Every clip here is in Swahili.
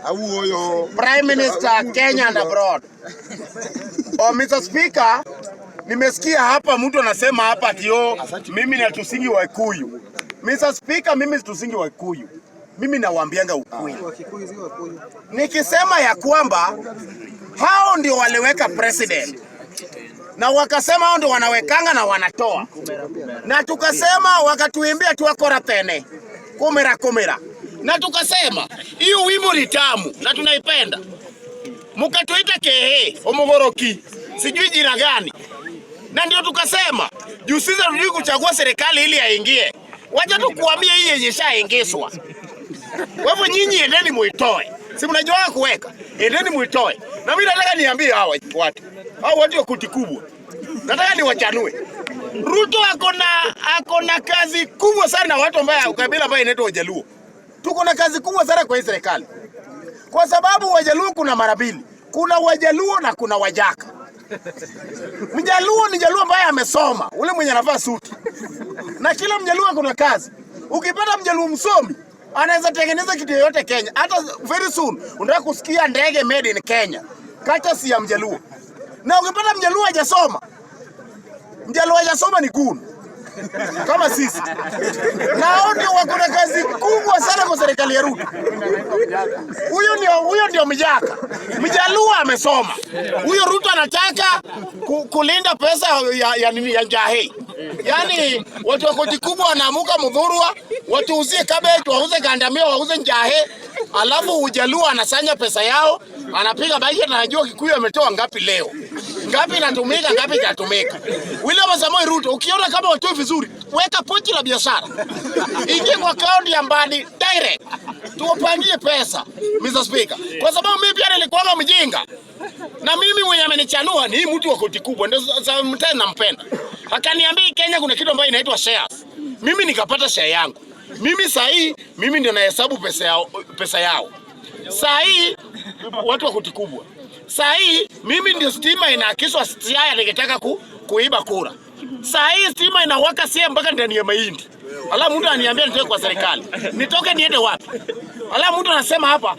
Prime Minister Kenya and abroad. Oh, Mr. Speaker, nimesikia hapa mtu anasema hapa ati mimi na tusingi wa Kikuyu. Mr. Speaker, mimi tusingi wa Kikuyu. Mimi nawaambianga ukweli. Nikisema ya kwamba hao ndio waliweka president. Na wakasema hao ndio wanawekanga na wanatoa. Na tukasema wakatuimbia tu akora tene. Komera. Na tukasema hiyo wimbo ni tamu na tunaipenda. Mkatuita kehe omogoroki. Sijui jina gani. Na ndio tukasema juu sisi tunataka kuchagua serikali ili aingie. Wacha tukuambie hii yenye shaingiswa. Kwa hivyo nyinyi endeni muitoe. Si mnajua kuweka. Endeni muitoe. Na mimi nataka niambie hawa watu. Hao watu wa kuti kubwa. Nataka niwachanue. Ruto akona kazi kubwa sana na watu ambao kabila ambayo inaitwa Wajaluo. Tuko na kazi kubwa sana kwa hii serikali. Kwa sababu Wajaluo kuna mara mbili. Kuna Wajaluo na kuna Wajaka. Mjaluo ni Jaluo ambaye amesoma, ule mwenye anavaa suti. Na kila Mjaluo kuna kazi. Ukipata Mjaluo msomi, anaweza tengeneza kitu yoyote Kenya. Hata very soon unataka kusikia ndege made in Kenya. Kata si ya Mjaluo. Na ukipata Mjaluo hajasoma, Mjaluo hajasoma ni kunu. Kama sisi. Na hao ndio wako na kazi kubwa sana kwa serikali ya Ruto. Huyo ndio Mjaka. Mjaluo amesoma. Huyo Ruto anataka kulinda pesa ya Njahe. Yaani watu wa koti kubwa wanaamuka Mudhurwa, watu uzie cabbage, wauze gandamia, wauze Njahe, alafu Ujaluo anasanya pesa yao, anapiga budget na anajua Kikuyu ametoa ngapi leo. Ngapi inatumika, ngapi hajatumika. William Samoei Ruto, ukiona kama watu vizuri, weka pochi la biashara. Ingia kwa account ya Mbadi direct. Tuwapangie pesa, Mr. Speaker. Kwa sababu mimi pia nilikuwa mjinga. Na mimi mwenye amenichanua ni mtu wa koti kubwa, ndio mtani nampenda. Akaniambia Kenya kuna kitu ambacho inaitwa shares. Mimi nikapata share yangu. Mimi sahi ndio nahesabu pesa yao. Sahi watu wa koti kubwa. Sahi mimi ndio stima inaakiswa Siaya ningetaka kuiba kura. Sahi stima inawaka Siaya mpaka ndani ya mahindi. Alafu mtu ananiambia nitoke kwa serikali. Nitoke niende wapi? Alafu mtu anasema hapa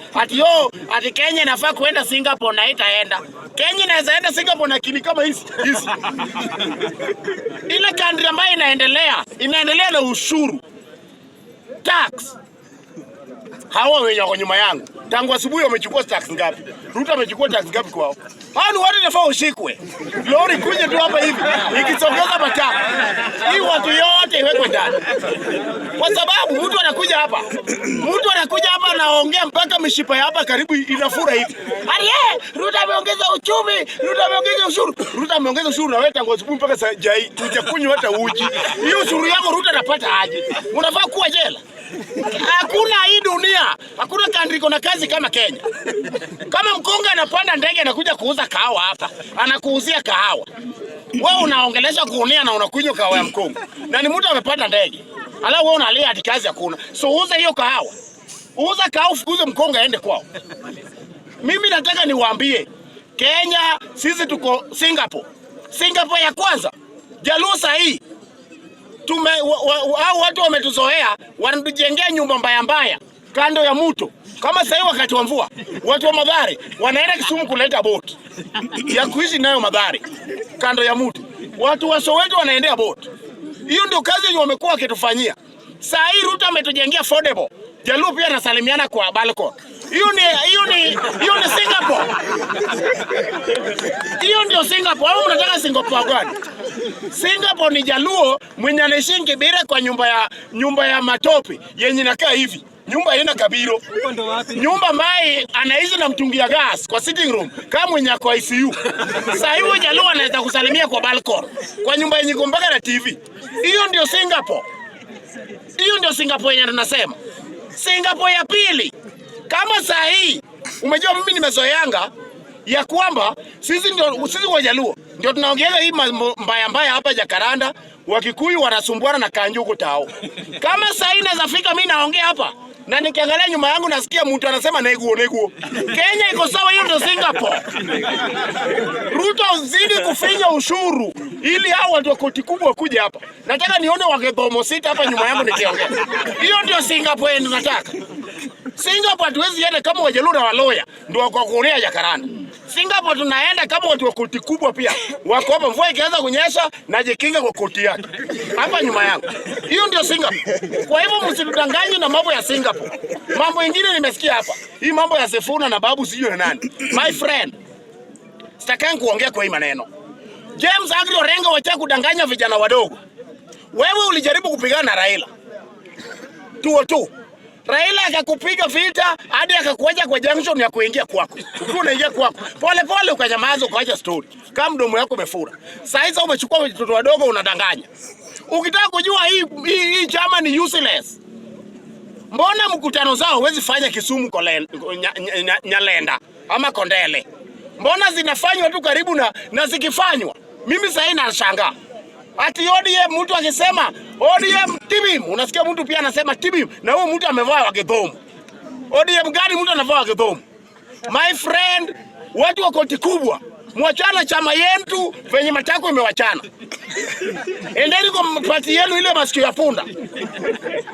ati Kenya inafaa kuenda Singapore na haitaenda. Kenya inaweza enda Singapore na kini kama hizi. Ile country ambayo inaendelea na ushuru. Tax. Hawa wenye wako nyuma yangu. Tangu asubuhi wamechukua tax ngapi? Ruto amechukua tax ngapi kwao? Hao ni watu wanafaa ushikwe. Lori kuja tu hapa hivi ikisongeza mataka. Hii watu yote iwekwe ndani. Kwa sababu mtu anakuja hapa anaongea mpaka mishipa ya hapa karibu inafura hivi. Ruto ameongeza uchumi, Ruto ameongeza ushuru. Ruto ameongeza ushuru na wewe tangu asubuhi mpaka saa hii tujakunywa hata uji. Hiyo ushuru yako Ruto anapata aje? Unafaa kuwa jela. Hakuna hii dunia, hakuna country iko na kazi kama Kenya. Kama mkonga anapanda ndege anakuja kuuza kahawa hapa, anakuuzia kahawa. Wewe unaongelesha kuonia na unakunywa kahawa ya mkonga. Na ni mtu amepanda ndege. Alafu wewe unalia ati kazi hakuna. So uza hiyo kahawa. Uza kahawa fukuze mkonga aende kwao. Mimi nataka niwaambie Kenya sisi tuko Singapore. Singapore ya kwanza. Jaluo sahi. Hao watu wametuzoea, wanatujengea nyumba mbaya kando ya mto. Kama sasa wakati wa mvua, watu wa Mathare wanaenda Kisumu kuleta boat ya kuishi nayo Mathare kando ya mto. Watu wa Soweto wanaendea boat. Hiyo ndio kazi yenye wamekuwa wakitufanyia. Sasa hii Ruto ametujengea affordable. Jaluo pia anasalimiana kwa balcony. Hiyo ni Singapore. Hiyo ndio Singapore. Au mnataka Singapore gani? Singapore ni Jaluo mwenye anaishi Kibera kwa nyumba ya matope yenye inakaa hivi. Nyumba haina kabiro. Nyumba ambaye anaishi na mtungi ya gas kwa sitting room kama mwenye kwa ICU. Sasa hiyo Jaluo anaweza kusalimia kwa balcony kwa nyumba yenye mpaka na TV. Hiyo ndio Singapore. Hiyo ndio Singapore yenye tunasema. Singapore ya pili. Kama saa hii umejua mimi nimezoeanga ya kwamba sisi Wajaluo ndio tunaongelea hii mbaya hapa Jakaranda, Wakikuyu wanasumbuana na Kanjuku tao. Kama saa hii naweza fika mimi naongea hapa na nikiangalia nyuma yangu nasikia mtu anasema neguo. Kenya iko sawa, hiyo ndio Singapore. Ruto zidi kufinya ushuru ili hao watu wa koti kubwa kuja hapa. Nataka nione wangebomo sita hapa nyuma yangu nikiongea. Hiyo ndio Singapore tunataka. Singapore hatuwezi enda kama Wajaluo na Waloya ndio wako kulia Jacaranda. Singapore tunaenda kama watu wa koti kubwa pia. Wako hapa, mvua ikianza kunyesha na jikinga kwa koti yake. Hapa nyuma yangu. Hiyo ndio Singapore. Kwa hivyo msidanganywe na mambo ya Singapore. Mambo mengine nimesikia hapa. Hii mambo ya Sifuna na Babu sijui na nani. My friend, sitakangi kuongea kwa hii maneno. James Agri Orengo wacha kudanganya vijana wadogo. Wewe ulijaribu kupigana na Raila. Tu. Raila akakupiga vita hadi akakuacha kwa junction ya kuingia kwako. Ukiwa unaingia kwako, pole ukanyamaza ukaacha story. Kama mdomo wako umefura. Sasa umechukua watoto wadogo unadanganya. Ukitaka kujua hii chama ni useless. Mbona mkutano zao huwezi fanya Kisumu Nyalenda ama Kondele? Mbona zinafanywa tu karibu na zikifanywa? Mimi sasa nashangaa. Ati ODM mtu akisema ODM TBM, unasikia mtu pia anasema TBM na huyo mtu amevaa wagedhomu. ODM gani mtu anavaa wagedhomu? My friend, watu wa koti kubwa, mwachana chama yetu venye matako imewachana. Endeni kwa party yenu ile masikio ya punda.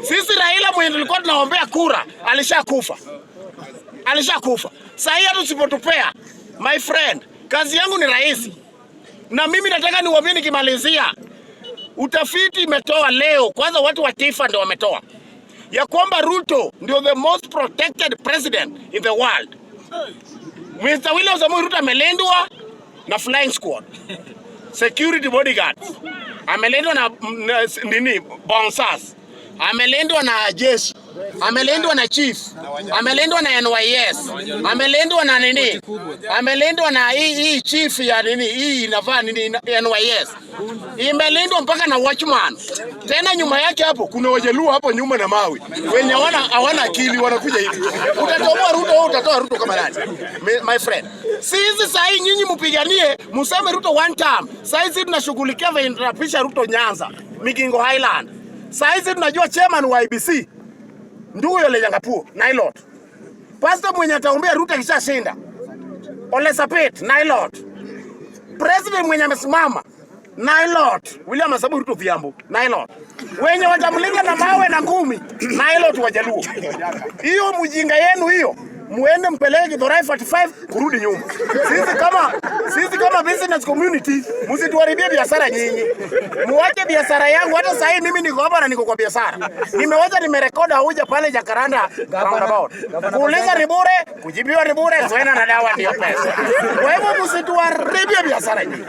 Sisi Raila mwenye tulikuwa tunaombea kura alishakufa. Sasa hii hata usipotupea, my friend, kazi yangu ni rahisi. Na mimi nataka niwaambie nikimalizia, utafiti imetoa leo, kwanza watu wa taifa ndio wametoa, ya kwamba Ruto ndio the most protected president in the world. Mr. William Samoei Ruto amelindwa na flying squad, security bodyguards, amelindwa na nini, bouncers, amelindwa na jeshi, amelindwa na chief, amelindwa na NYS, amelindwa na nini, amelindwa na hii chief ya nini, hii inavaa nini, NYS, imelindwa mpaka na watchman. Tena nyuma yake hapo kuna Wajaluo hapo nyuma na mawe wenye hawana akili wanakuja hivi. Utatoboa Ruto au utatoa Ruto kama nani? My friend, sisi sasa nyinyi mpiganie mseme Ruto one time. Sasa hizi tunashughulikia vile tunapisha Ruto Nyanza, Migingo Highland. Sasa hizi tunajua chairman wa IBC ndio yule Yangapuo Nailot. Pastor mwenye ataombea Ruto kishashinda, Ole Sapit Nailot. President mwenye amesimama Nailot, William Samoei Ruto Viambo Nailot. Wenye watamlinga na mawe na ngumi Nailot Wajaluo. Hiyo mjinga yenu hiyo, muende mpeleke Githurai 45 kurudi nyuma. Sisi kama business community msituharibie biashara nyinyi. Muache biashara yangu. Hata sasa hivi mimi niko hapa na niko kwa biashara. Nimerekoda hoja pale Jacaranda roundabout. Kuuliza ni bure, kujibiwa ni bure, zoena na dawa ndio pesa. Kwa hivyo msituharibie biashara nyinyi.